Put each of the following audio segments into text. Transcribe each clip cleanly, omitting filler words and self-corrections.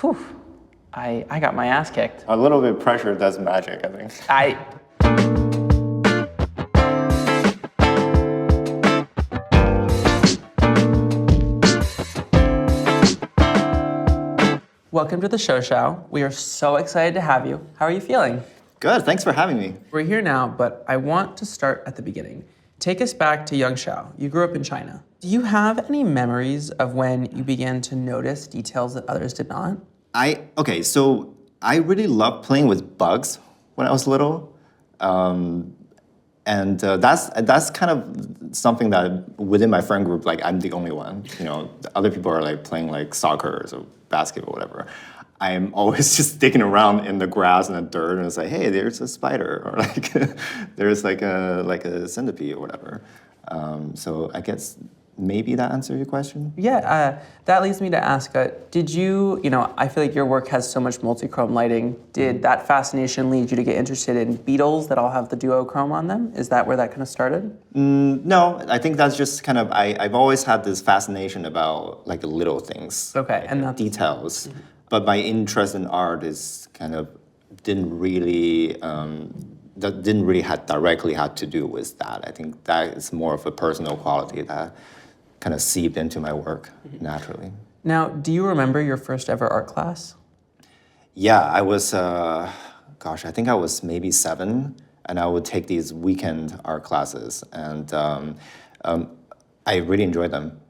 Whew. I got my ass kicked. A little bit of pressure does magic, I think. Welcome to the show. We are so excited to have you. How are you feeling? Good, thanks for having me. We're here now, but I want to start at the beginning. Take us back to young Xiao. You grew up in China. Do you have any memories of when you began to notice details that others did not? So I really loved playing with bugs when I was little. That's kind of something that within my friend group, like I'm the only one. You know, the other people are like playing like soccer or basketball or whatever. I'm always just digging around in the grass and the dirt, and it's like, hey, there's a spider, or like there's like a centipede or whatever. So I guess maybe that answers your question. Yeah, that leads me to ask, did you, I feel like your work has so much multi-chrome lighting. Did that fascination lead you to get interested in beetles that all have the duochrome on them? Is that where that kind of started? No, I think that's just kind of, I've always had this fascination about like the little things. Okay, like, and that's details. Mm-hmm. But my interest in art is kind of didn't really have directly had to do with that. I think that is more of a personal quality that kind of seeped into my work naturally. Now, do you remember your first ever art class? Yeah, I was, I think I was maybe 7, and I would take these weekend art classes, and I really enjoyed them.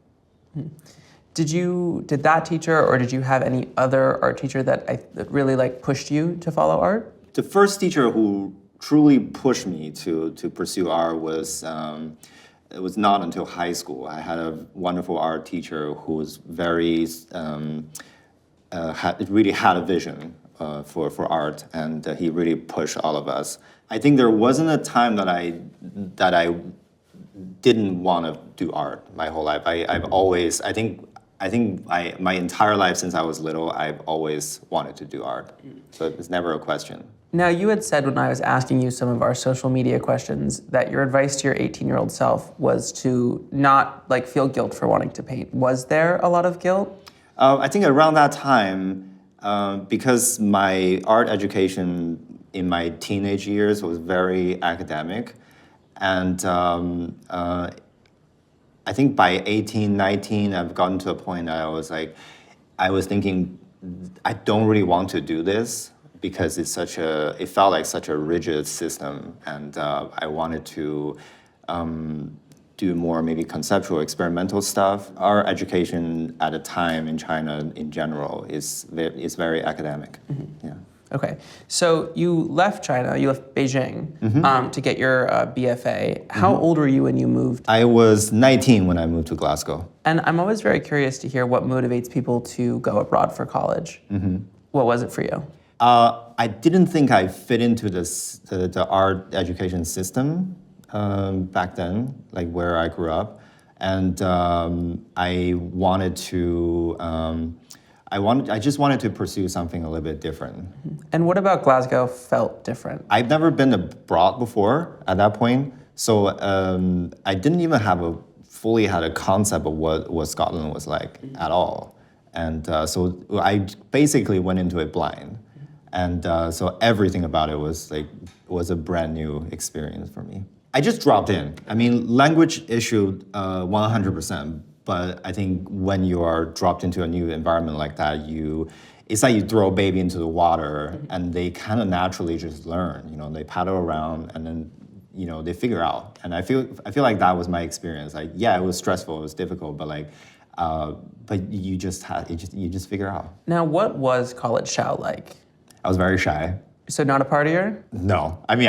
Did that teacher, or did you have any other art teacher that really pushed you to follow art? The first teacher who truly pushed me to pursue art was it was not until high school. I had a wonderful art teacher who was very really had a vision for art, and he really pushed all of us. I think there wasn't a time that I didn't want to do art my whole life. My entire life since I was little, I've always wanted to do art. So it's never a question. Now, you had said when I was asking you some of our social media questions that your advice to your 18-year-old self was to not feel guilt for wanting to paint. Was there a lot of guilt? I think around that time, because my art education in my teenage years was very academic, and I think by 18, 19, I've gotten to a point that I was thinking, I don't really want to do this because it felt like such a rigid system, and I wanted to do more maybe conceptual, experimental stuff. Our education at a time in China in general is very academic. Mm-hmm. Yeah. Okay, so you left China, you left Beijing to get your BFA. How old were you when you moved? I was 19 when I moved to Glasgow. And I'm always very curious to hear what motivates people to go abroad for college. Mm-hmm. What was it for you? I didn't think I fit into the art education system back then, like where I grew up. And I just wanted to pursue something a little bit different. And what about Glasgow felt different? I've never been abroad before at that point, so I didn't even fully had a concept of what Scotland was like at all. And so I basically went into it blind. And so everything about it was a brand new experience for me. I just dropped in. I mean, language issue 100%. But I think when you are dropped into a new environment like that, it's like you throw a baby into the water, and they kind of naturally just learn. You know, they paddle around, and then they figure out. And I feel like that was my experience. Like, yeah, it was stressful, it was difficult, but you just figure out. Now, what was college Xiao like? I was very shy. So not a partier? No, I mean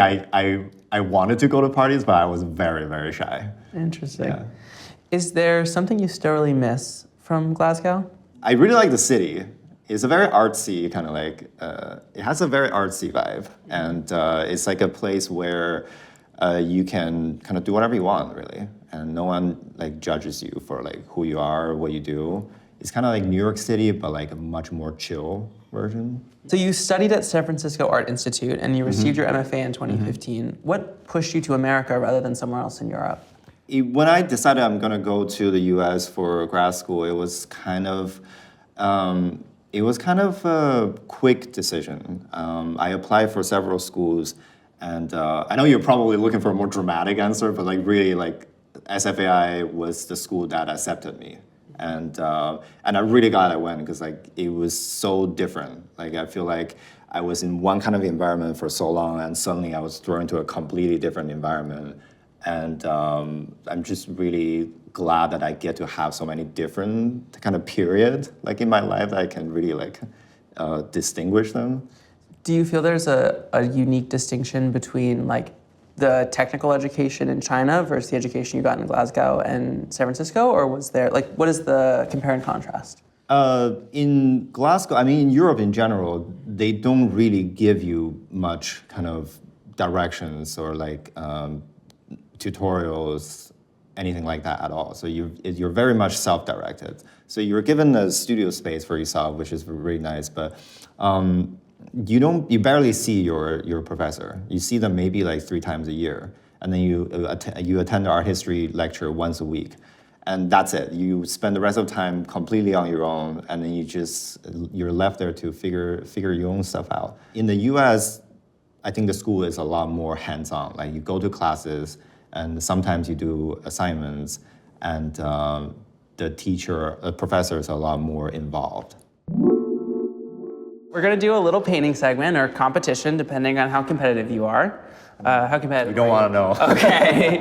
I wanted to go to parties, but I was very, very shy. Interesting. Yeah. Is there something you still really miss from Glasgow? I really like the city. It's a very artsy kind of it has a very artsy vibe. And it's like a place where you can kind of do whatever you want, really. And no one judges you for who you are or what you do. It's kind of like New York City, but a much more chill version. So you studied at San Francisco Art Institute and you received your MFA in 2015. Mm-hmm. What pushed you to America rather than somewhere else in Europe? When I decided I'm going to go to the U.S. for grad school, it was kind of, it was kind of a quick decision. I applied for several schools, and I know you're probably looking for a more dramatic answer, but like really, like SFAI was the school that accepted me, and I'm really glad I went because like it was so different. Like I feel like I was in one kind of environment for so long, and suddenly I was thrown into a completely different environment. And I'm just really glad that I get to have so many different kind of period like in my life that I can really like distinguish them. Do you feel there's a unique distinction between like the technical education in China versus the education you got in Glasgow and San Francisco, or was there like what is the compare and contrast? In Glasgow, I mean in Europe in general, they don't really give you much kind of directions or like tutorials, anything like that at all. So you're very much self-directed. So you're given a studio space for yourself, which is really nice, but you barely see your professor. You see them maybe like 3 times a year, and then you attend the art history lecture once a week, and that's it. You spend the rest of the time completely on your own, and then you're left there to figure your own stuff out. In the U.S., I think the school is a lot more hands-on. Like you go to classes, and sometimes you do assignments, and the professor is a lot more involved. We're gonna do a little painting segment or competition, depending on how competitive you are. How competitive? We don't want to know. Okay.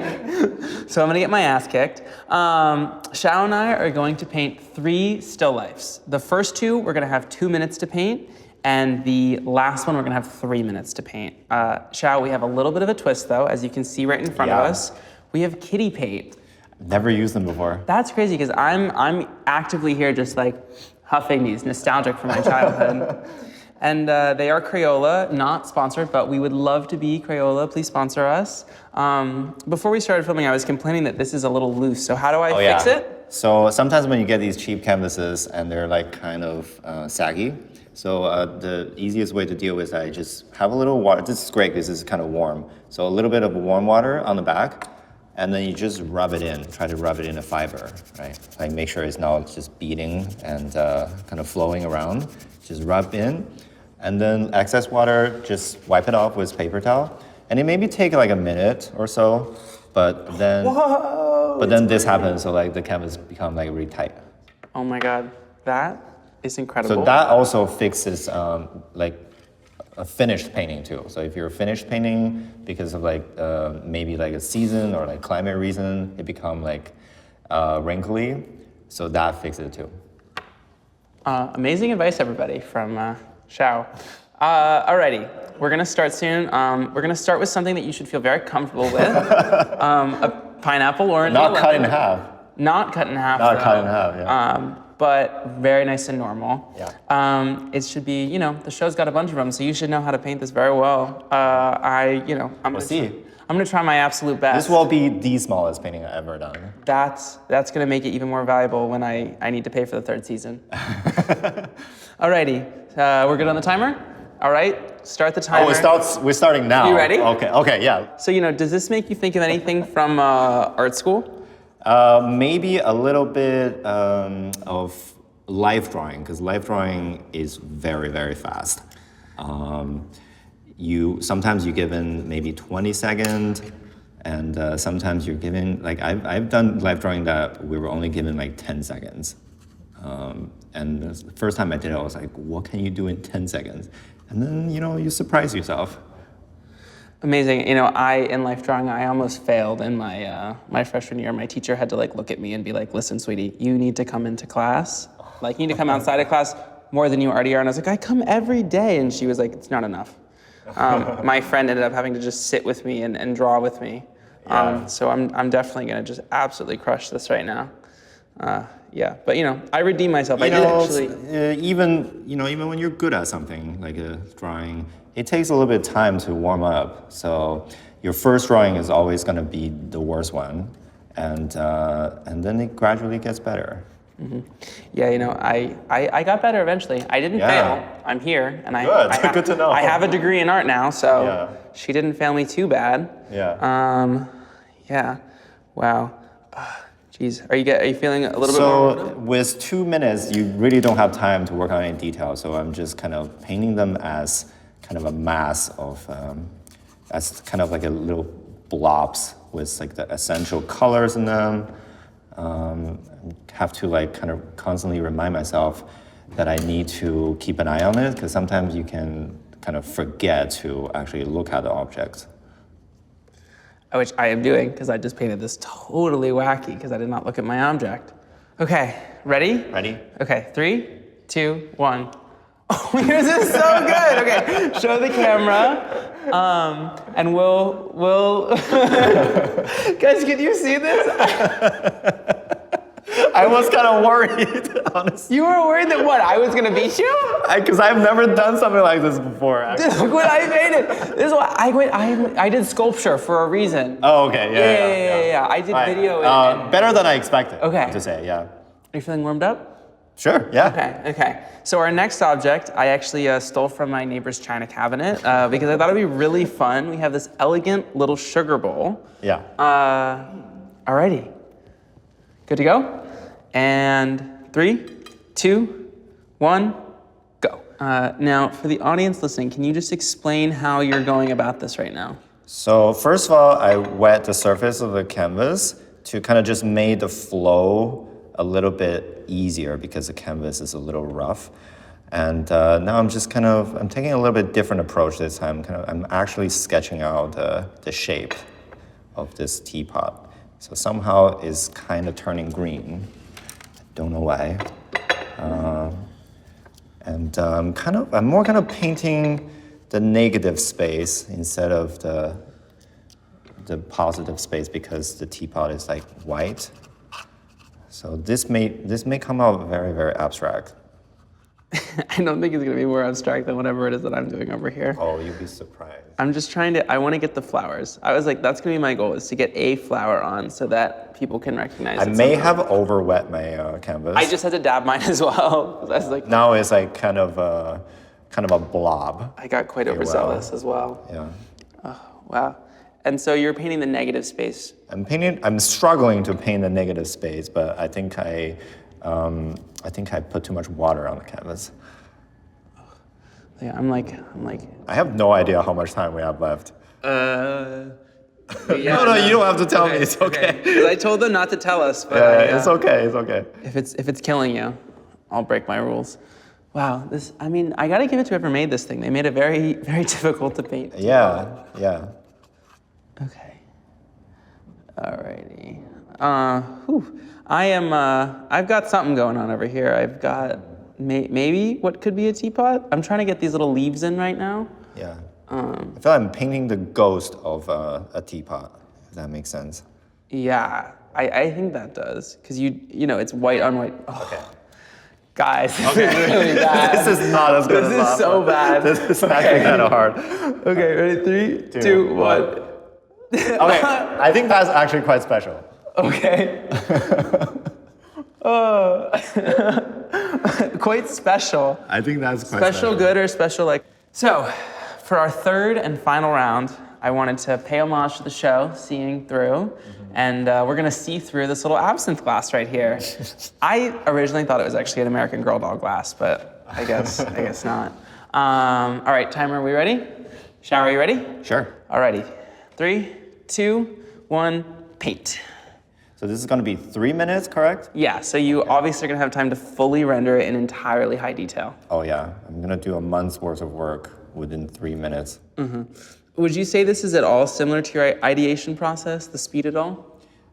So I'm gonna get my ass kicked. Xiao and I are going to paint 3 still lifes. The first 2, we're gonna have 2 minutes to paint, and the last one, we're gonna have 3 minutes to paint. Xiao, we have a little bit of a twist though, as you can see right in front of us. We have kitty paint. Never used them before. That's crazy, because I'm actively here just like huffing these, nostalgic for my childhood. And they are Crayola, not sponsored, but we would love to be Crayola. Please sponsor us. Before we started filming, I was complaining that this is a little loose. So how do I fix it? So sometimes when you get these cheap canvases and they're like kind of saggy, so the easiest way to deal with that is just have a little water. This is great because this is kind of warm. So a little bit of warm water on the back, and then you just rub it in. Try to rub it in a fiber, right? Like make sure it's not just beating and kind of flowing around. Just rub in, and then excess water, just wipe it off with paper towel. And it maybe take like a minute or so, but then this happens, so like the canvas become like really tight. Oh my God, that is incredible. So that also fixes like a finished painting too. So if you're finished painting because of like maybe like a season or like climate reason, it become like wrinkly. So that fixes it too. Amazing advice, everybody, from Xiao. Alrighty, we're gonna start soon. We're gonna start with something that you should feel very comfortable with. A pineapple, orange, Not cut in half. Not cut in half. Not cut in half, yeah. But very nice and normal. Yeah. It should be, the show's got a bunch of them, so you should know how to paint this very well. I'm gonna try my absolute best. This will be the smallest painting I've ever done. That's gonna make it even more valuable when I need to pay for the 3rd season. Alrighty, we're good on the timer? All right, start the timer. We're starting now. You ready? Okay, yeah. So, does this make you think of anything from art school? Maybe a little bit of life drawing, because life drawing is very, very fast. Sometimes you're given maybe 20 seconds, and sometimes you're given, like I've done life drawing that we were only given like 10 seconds. And the first time I did it, I was like, what can you do in 10 seconds? And then, you surprise yourself. Amazing. In life drawing, I almost failed in my freshman year. My teacher had to look at me and be like, listen, sweetie, you need to come into class. Like, you need to come outside of class more than you already are. And I was like, I come every day. And she was like, it's not enough. My friend ended up having to just sit with me and draw with me. Yeah. So I'm definitely going to just absolutely crush this right now. Yeah, but I redeemed myself. I did actually. Even when you're good at something like a drawing, it takes a little bit of time to warm up. So your first drawing is always going to be the worst one, and then it gradually gets better. Mm-hmm. Yeah, I got better eventually. I didn't fail. I'm here, and good to know. I have a degree in art now, so she didn't fail me too bad. Yeah. Yeah. Wow. Jeez, are you feeling a little bit more? So with 2 minutes, you really don't have time to work on any detail. So I'm just kind of painting them as kind of a mass of, as kind of like a little blobs with like the essential colors in them. Have to like kind of constantly remind myself that I need to keep an eye on it, because sometimes you can kind of forget to actually look at the object. Which I am doing, because I just painted this totally wacky because I did not look at my object. Okay, ready? Ready? Okay, 3, 2, 1. Oh, yours is so good. Okay, show the camera, and we'll. Guys, can you see this? I was kind of worried, honestly. You were worried that what? I was gonna beat you? Because I've never done something like this before. Actually. Look what I painted. This is what I did sculpture for a reason. Oh, okay, Yeah. I did video. Better than I expected. Okay. To say, yeah. Are you feeling warmed up? Sure. Yeah. Okay. So our next object, I actually stole from my neighbor's china cabinet because I thought it'd be really fun. We have this elegant little sugar bowl. Yeah. Alrighty. Good to go? And 3, 2, 1, go. Now, for the audience listening, can you just explain how you're going about this right now? So first of all, I wet the surface of the canvas to kind of just make the flow a little bit easier because the canvas is a little rough. And now I'm just I'm taking a little bit different approach this time. I'm actually sketching out the shape of this teapot. So somehow it's kind of turning green. Don't know why. I'm more kind of painting the negative space instead of the positive space, because the teapot is like white. So this may come out very, very abstract. I don't think it's gonna be more abstract than whatever it is that I'm doing over here. Oh, you'll be surprised. I'm just I wanna get the flowers. I was like, that's gonna be my goal, is to get a flower on so that people can recognize it. I may have over wet my canvas. I just had to dab mine as well. I was like, now it's like kind of a blob. I got quite overzealous as well. Yeah. Oh, wow. And so you're painting the negative space. I'm struggling to paint the negative space, but I think I put too much water on the canvas. Yeah, I'm like. I have no idea how much time we have left. Yeah, no, you don't have to tell me. It's okay. 'Cause I told them not to tell us, but Yeah, it's okay. It's okay. if it's killing you, I'll break my rules. Wow, I gotta give it to whoever made this thing. They made it very, very difficult to paint. Yeah. Okay. Alrighty. I've got something going on over here. I've got maybe what could be a teapot. I'm trying to get these little leaves in right now. Yeah. I feel I'm painting the ghost of a teapot, if that makes sense. Yeah, I think that does. Because you know, it's white on white. Oh. Okay. Guys, this is really bad. This is not as good as This is so bad. This is actually kind of hard. Okay, ready? 3, 2, 1. Okay, I think that's actually quite special. Okay. Quite special. I think that's quite Special good or special like. So, for our third and final round, I wanted to pay homage to the show, Seeing Through, and we're gonna see through this little absinthe glass right here. I originally thought it was actually an American Girl doll glass, but I guess not. All right, timer, are we ready? Shower, are you ready? Sure. Alrighty, 3, 2, 1, paint. So this is going to be 3 minutes, correct? Yeah, so you obviously are gonna have time to fully render it in entirely high detail. Oh yeah, I'm going to do a month's worth of work within 3 minutes. Would you say this is at all similar to your ideation process, the speed at all?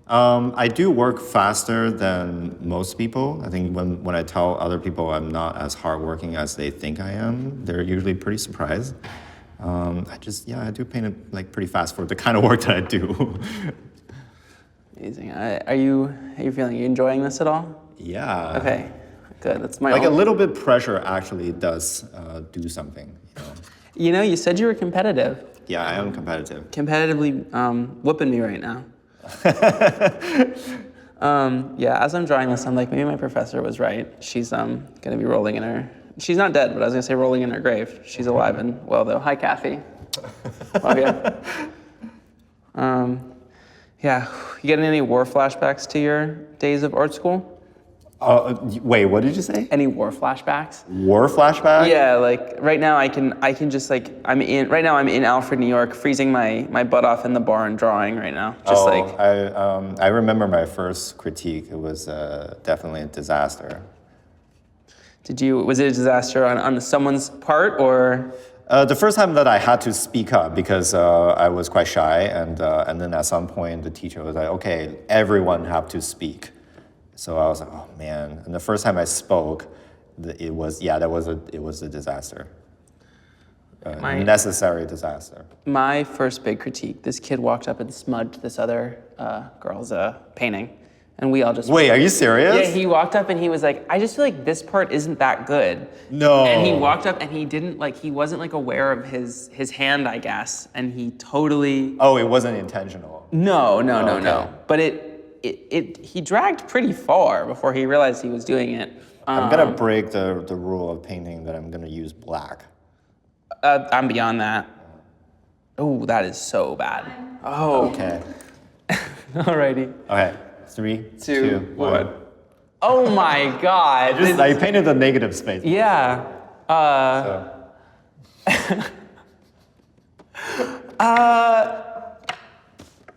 I do work faster than most people. I think when I tell other people I'm not as hardworking as they think I am, they're usually pretty surprised. I do paint it like pretty fast for the kind of work that I do. Amazing. Are you feeling? Are you enjoying this at all? Yeah. Okay, good. That's my Like a little bit pressure actually does do something. You know, you said you were competitive. Yeah, I am competitive. Competitively whooping me right now. Yeah, as I'm drawing this, I'm like, maybe my professor was right. She's gonna be rolling in her. She's not dead, but I was gonna say rolling in her grave. She's alive and well, though. Hi, Kathy. Love ya. Yeah. You getting any war flashbacks to your days of art school? Wait, what did you say? Any war flashbacks? War flashback? Yeah, like right now I can just like I'm in Alfred, New York, freezing my butt off in the barn drawing right now. Just I remember my first critique. It was definitely a disaster. Was it a disaster on someone's part or? The first time that I had to speak up because I was quite shy, and then at some point the teacher was like, "Okay, everyone have to speak." So I was like, "Oh man!" And the first time I spoke, it was a disaster, necessary disaster. My first big critique. This kid walked up and smudged this other girl's painting, and we all just Wait, are you serious? Yeah, he walked up and he was like, I just feel like this part isn't that good. No. And he walked up and he wasn't like aware of his hand, I guess, and he totally. Oh, it wasn't intentional. No. But he dragged pretty far before he realized he was doing it. I'm gonna break the rule of painting that I'm gonna use black. I'm beyond that. Oh, that is so bad. Oh. Okay. Alrighty. Okay. 3, 2, 1. Oh my God. I painted the negative space. Yeah.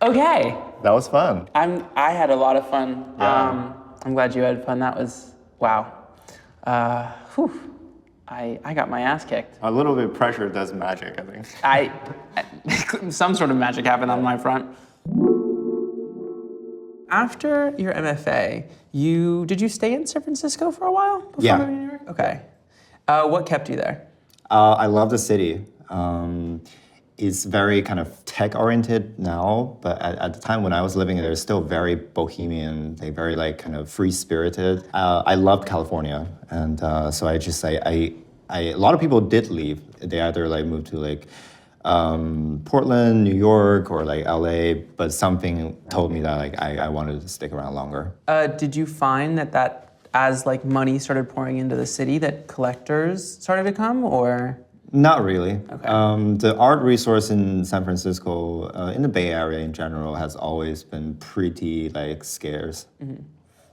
Okay. That was fun. I had a lot of fun. Yeah. I'm glad you had fun. That was wow. I got my ass kicked. A little bit of pressure does magic, I think. Some sort of magic happened on my front. After your MFA, did you stay in San Francisco for a while before moving to New York? Okay. What kept you there? I love the city. It's very kind of tech-oriented now, but at the time when I was living there, it's still very bohemian, very like kind of free-spirited. I loved California, and so a lot of people did leave. They either like moved to like Portland, New York, or like LA, but something told me that like I wanted to stick around longer. Did you find that as like money started pouring into the city, that collectors started to come, or? Not really. Okay. The art resource in San Francisco, in the Bay Area in general, has always been pretty like scarce. Mm-hmm.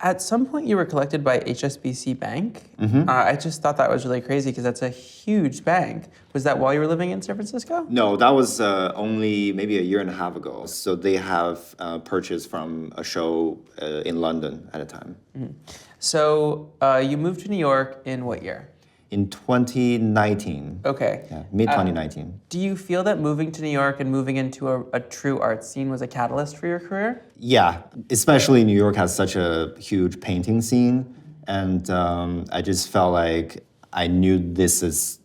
At some point, you were collected by HSBC Bank. Mm-hmm. I just thought that was really crazy because that's a huge bank. Was that while you were living in San Francisco? No, that was only maybe a year and a half ago. So they have purchased from a show in London at a time. Mm-hmm. So you moved to New York in what year? In 2019. Okay. Yeah, mid-2019. Do you feel that moving to New York and moving into a true art scene was a catalyst for your career? Yeah, especially New York has such a huge painting scene, and I just felt like I knew this was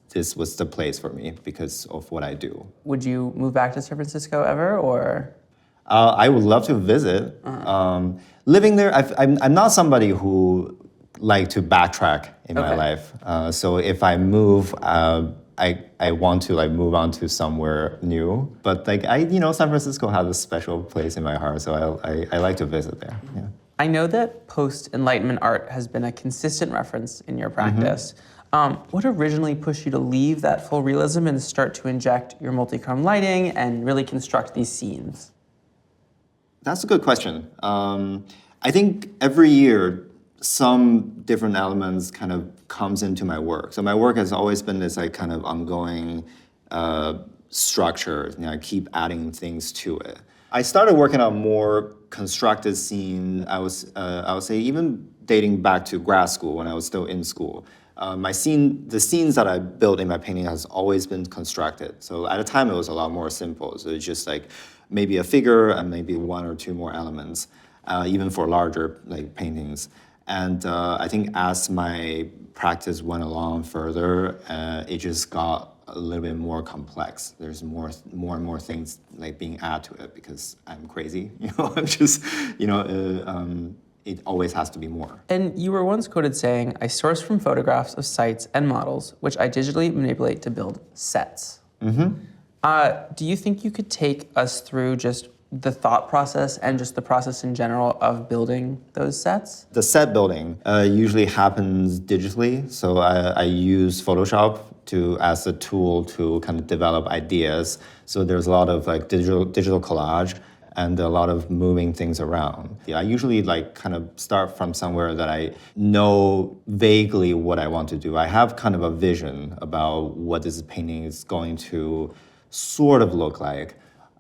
the place for me because of what I do. Would you move back to San Francisco ever, or? I would love to visit. Living there, I'm not somebody who like to backtrack in my life. So if I move, I want to like move on to somewhere new. But like San Francisco has a special place in my heart, so I like to visit there. Yeah. I know that post-Enlightenment art has been a consistent reference in your practice. What originally pushed you to leave that full realism and start to inject your multichrome lighting and really construct these scenes? That's a good question. I think every year, some different elements kind of comes into my work. So my work has always been this like kind of ongoing structure. I keep adding things to it. I started working on more constructed scene. I would say even dating back to grad school when I was still in school. The scenes that I built in my painting has always been constructed. So at the time it was a lot more simple. So it's just like maybe a figure and maybe one or two more elements, even for larger like paintings. And I think as my practice went along further, it just got a little bit more complex. There's more and more things like being added to it because I'm crazy. I'm just, it always has to be more. And you were once quoted saying, "I source from photographs of sites and models, which I digitally manipulate to build sets." Mm-hmm. Do you think you could take us through just the thought process and just the process in general of building those sets? The set building usually happens digitally. So I use Photoshop as a tool to kind of develop ideas. So there's a lot of like digital collage. and a lot of moving things around. Yeah, I usually like kind of start from somewhere that I know vaguely what I want to do. I have kind of a vision about what this painting is going to sort of look like.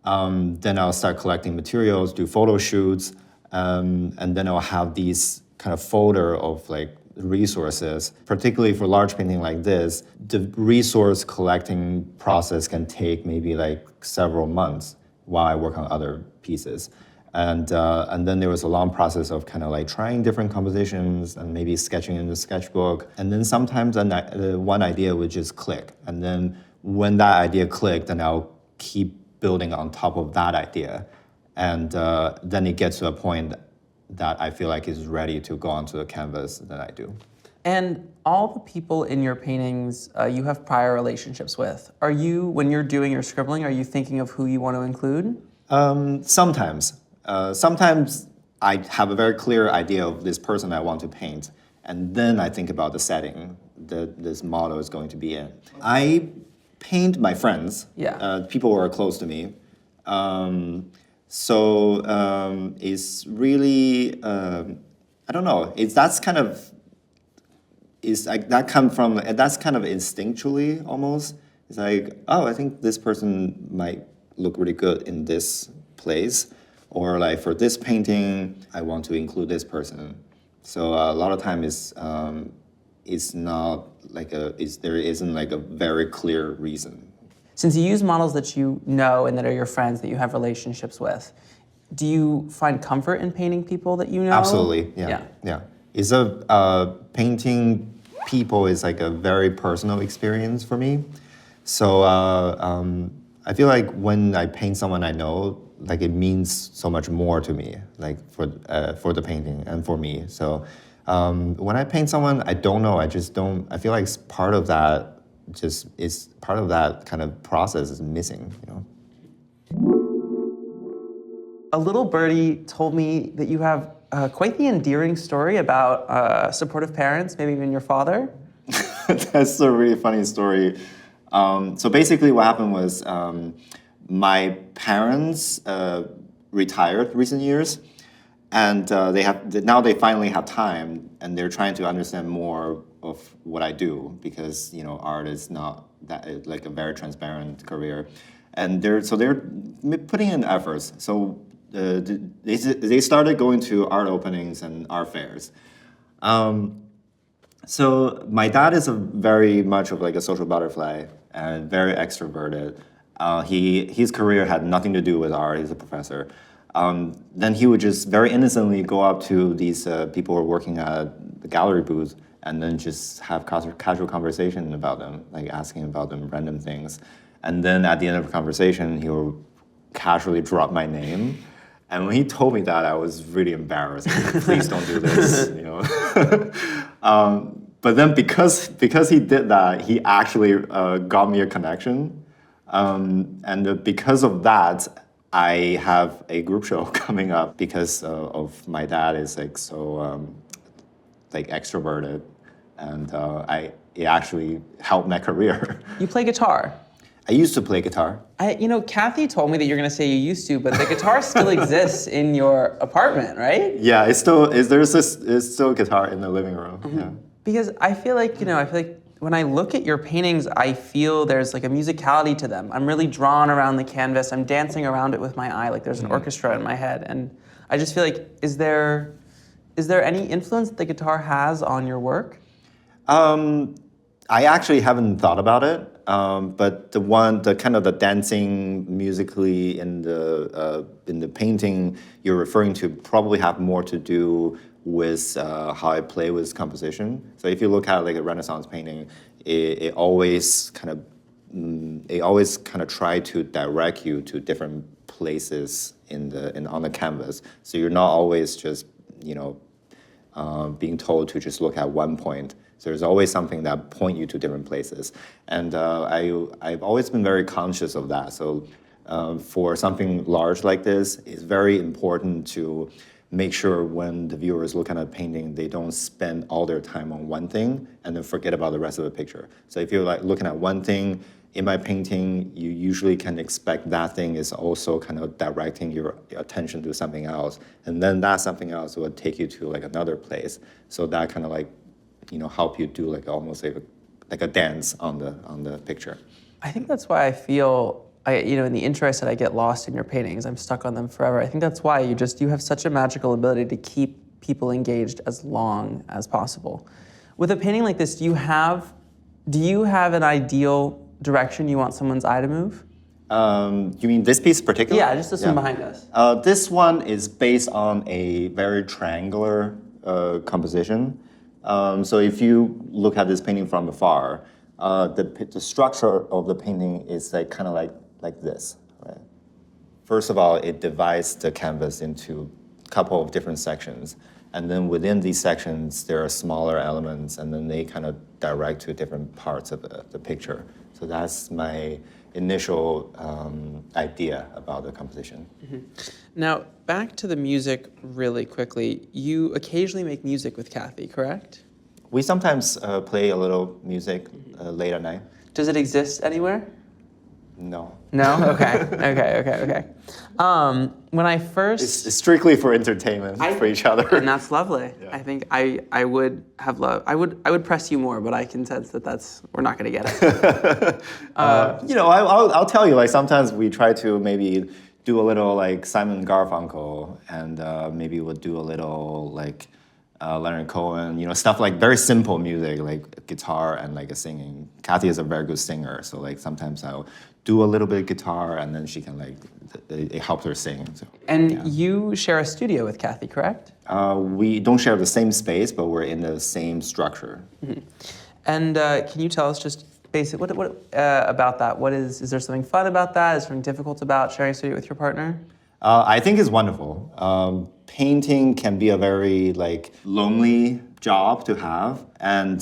Then I'll start collecting materials, do photo shoots, and then I'll have these kind of folder of like resources. Particularly for large painting like this, the resource collecting process can take maybe like several months while I work on other pieces. And then there was a long process of kind of like trying different compositions and maybe sketching in the sketchbook. And then sometimes one idea would just click. And then when that idea clicked, then I'll keep building on top of that idea. And then it gets to a point that I feel like is ready to go onto the canvas that I do. And all the people in your paintings you have prior relationships with. Are you, when you're doing your scribbling, are you thinking of who you want to include? Sometimes. Sometimes I have a very clear idea of this person I want to paint, and then I think about the setting that this model is going to be in. I paint my friends, people who are close to me. It's really, I don't know, that's kind of instinctually almost. It's like, oh, I think this person might look really good in this place, or like for this painting, I want to include this person. So a lot of time it's not like there isn't like a very clear reason. Since you use models that you know and that are your friends that you have relationships with, do you find comfort in painting people that you know? Absolutely, yeah. It's painting people is like a very personal experience for me. So I feel like when I paint someone I know, like it means so much more to me, like for the painting and for me. So when I paint someone I don't know, I feel like part of that kind of process is missing, you know. A little birdie told me that you have quite the endearing story about supportive parents, maybe even your father. That's a really funny story. So basically what happened was my parents retired recent years, and now they finally have time, and they're trying to understand more of what I do, because art is not that like a very transparent career, and they're putting in efforts. So they started going to art openings and art fairs. So my dad is very much of like a social butterfly and very extroverted. His career had nothing to do with art. He's a professor. Then he would just very innocently go up to these people who are working at the gallery booth, and then just have casual conversation about them, like asking about them random things. And then at the end of the conversation, he will casually drop my name. And when he told me that, I was really embarrassed. Like, please don't do this, But then because he did that, he actually got me a connection. And because of that, I have a group show coming up because of my dad is like so like extroverted, and it actually helped my career. You play guitar. I used to play guitar. Kathy told me that you're going to say you used to, but the guitar still exists in your apartment, right? Yeah, it's still a guitar in the living room. Mm-hmm. Yeah. Because I feel like when I look at your paintings, I feel there's like a musicality to them. I'm really drawn around the canvas. I'm dancing around it with my eye, like there's an orchestra in my head. And I just feel like, is there any influence that the guitar has on your work? I actually haven't thought about it, but the kind of the dancing musically in the painting you're referring to probably have more to do with how I play with composition. So if you look at like a Renaissance painting, it always kind of try to direct you to different places on the canvas. So you're not always just being told to just look at one point. So there's always something that point you to different places. And I've always been very conscious of that. So for something large like this, it's very important to make sure when the viewers look at a painting, they don't spend all their time on one thing and then forget about the rest of the picture. So if you're like looking at one thing, in my painting, you usually can expect that thing is also kind of directing your attention to something else, and then that something else will take you to like another place. So that kind of like, help you do like almost like a dance on the picture. I think that's why I feel, in the intro I said I get lost in your paintings. I'm stuck on them forever. I think that's why you have such a magical ability to keep people engaged as long as possible. With a painting like this, do you have an ideal direction you want someone's eye to move? You mean this piece particularly? Yeah, just this one behind us. This one is based on a very triangular composition. So if you look at this painting from afar, the structure of the painting is like kind of like this, right? First of all, it divides the canvas into a couple of different sections. And then within these sections, there are smaller elements, and then they kind of direct to different parts of the picture. So that's my initial idea about the composition. Mm-hmm. Now, back to the music really quickly. You occasionally make music with Kathy, correct? We sometimes play a little music late at night. Does it exist anywhere? No. No? Okay. When I first... It's strictly for entertainment for each other. And that's lovely. Yeah. I think I would have love. I would press you more, but I can sense that we're not going to get it. I'll tell you, like sometimes we try to maybe do a little like Simon Garfunkel, and maybe we'll do a little like Leonard Cohen, stuff like very simple music, like guitar and like a singing. Kathy is a very good singer, so like sometimes I'll do a little bit of guitar, and then she can like, it helps her sing. So, and you share a studio with Kathy, correct? We don't share the same space, but we're in the same structure. Mm-hmm. And can you tell us just basic, what about that? Is there something fun about that? Is there something difficult about sharing a studio with your partner? I think it's wonderful. Painting can be a very like lonely job to have, and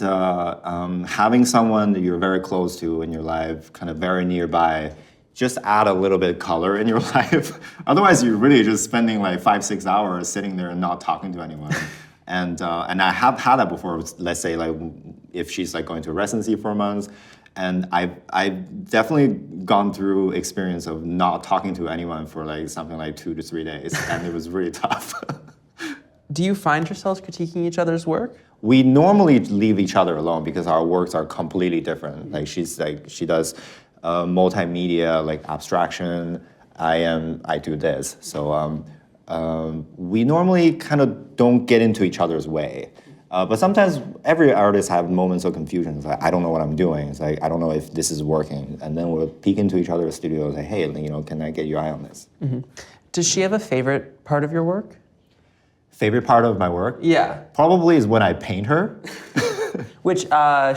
having someone that you're very close to in your life, kind of very nearby, just add a little bit of color in your life. Otherwise, you're really just spending like 5-6 hours sitting there and not talking to anyone. And I have had that before. Let's say like if she's like going to a residency for months. And I've definitely gone through experience of not talking to anyone for like something like 2 to 3 days, and it was really tough. Do you find yourselves critiquing each other's work? We normally leave each other alone because our works are completely different. Like she does multimedia, like abstraction. I do this. So we normally kind of don't get into each other's way. But sometimes every artist have moments of confusion. It's like, I don't know what I'm doing. It's like, I don't know if this is working. And then we'll peek into each other's studio and say, hey, can I get your eye on this? Mm-hmm. Does she have a favorite part of your work? Favorite part of my work? Yeah. Probably is when I paint her. Which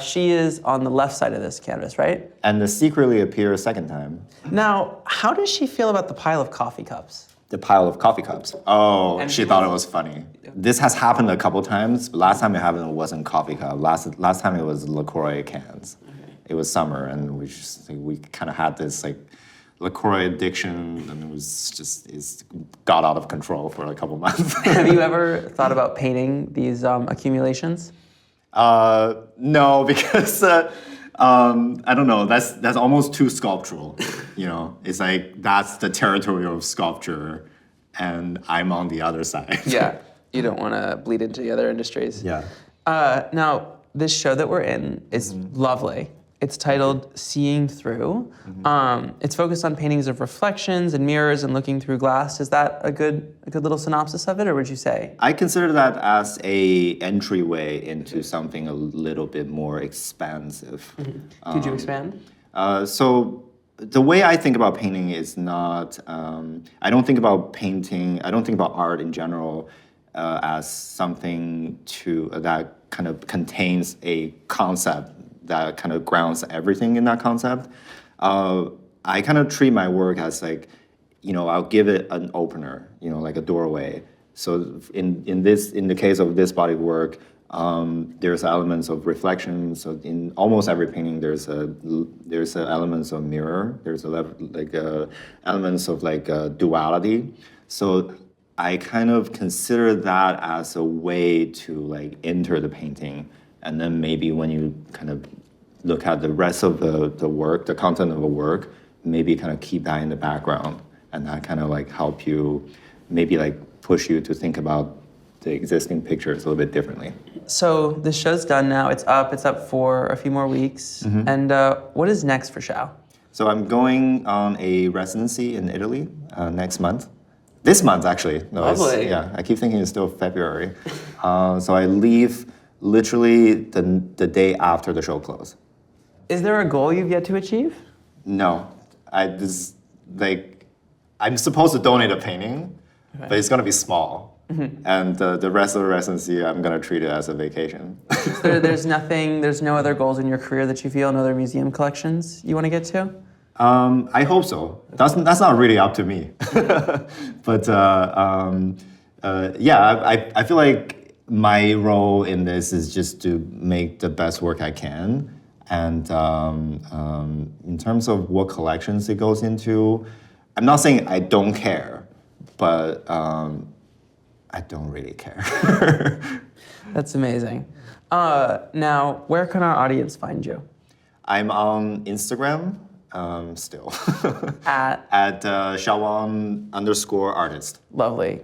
she is on the left side of this canvas, right? And the secretly appear a second time. Now, how does she feel about the pile of coffee cups? The pile of coffee cups. Oh, and she thought it was funny. This has happened a couple times. Last time it happened, it wasn't coffee cup. Last time it was LaCroix cans. Okay. It was summer, and we kind of had this like LaCroix addiction, and it got out of control for a couple months. Have you ever thought about painting these accumulations? No, because I don't know. That's almost too sculptural. It's like that's the territory of sculpture, and I'm on the other side. Yeah, you don't want to bleed into the other industries. Yeah. Now, this show that we're in is lovely. It's titled Seeing Through. Mm-hmm. It's focused on paintings of reflections and mirrors and looking through glass. Is that a good little synopsis of it, or would you say? I consider that as a entryway into something a little bit more expansive. Mm-hmm. Could you expand? So the way I think about painting is not, I don't think about art in general as something that kind of contains a concept that kind of grounds everything in that concept. I kind of treat my work as like, I'll give it an opener, like a doorway. So in the case of this body of work, there's elements of reflection. So in almost every painting, there's elements of mirror. There's elements of like duality. So I kind of consider that as a way to like enter the painting, and then maybe when you kind of look at the rest of the work, the content of the work, maybe kind of keep that in the background, and that kind of like help you, maybe like push you to think about the existing pictures a little bit differently. So the show's done now. It's up for a few more weeks. And what is next for Xiao? So I'm going on a residency in Italy next month. This month, actually. No, Lovely. Yeah, I keep thinking it's still February. So I leave literally the day after the show closes. Is there a goal you've yet to achieve? No, I'm supposed to donate a painting, but it's gonna be small. And the rest of the residency, I'm gonna treat it as a vacation. There's no other goals in your career that you feel, no other museum collections you want to get to? I hope so. That's not really up to me. But yeah, I feel like my role in this is just to make the best work I can. And in terms of what collections it goes into, I'm not saying I don't care, but I don't really care. That's amazing. Now, where can our audience find you? I'm on Instagram still. At Xiao Wang _artist. Lovely.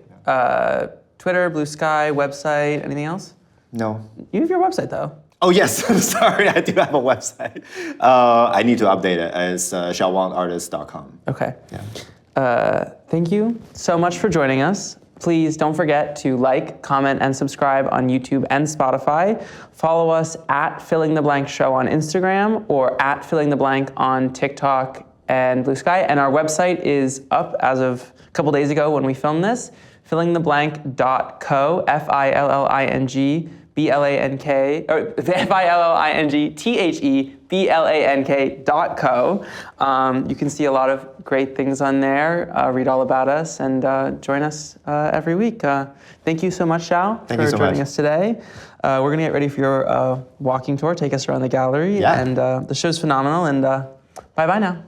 Twitter, Blue Sky, website, anything else? No. You have your website though. Oh yes, sorry, I do have a website. I need to update it. It's xiaowangartist.com. Okay. Yeah. Thank you so much for joining us. Please don't forget to like, comment, and subscribe on YouTube and Spotify. Follow us at Filling the Blank Show on Instagram or at Filling the Blank on TikTok and Blue Sky. And our website is up as of a couple days ago when we filmed this, fillingtheblank.co, FILLINGBLANK, or FILLINGTHEBLANK.co. You can see a lot of great things on there, read all about us, and join us every week. Thank you so much, Xiao, for joining us today. We're going to get ready for your walking tour. Take us around the gallery. Yeah. And the show's phenomenal, and bye-bye now.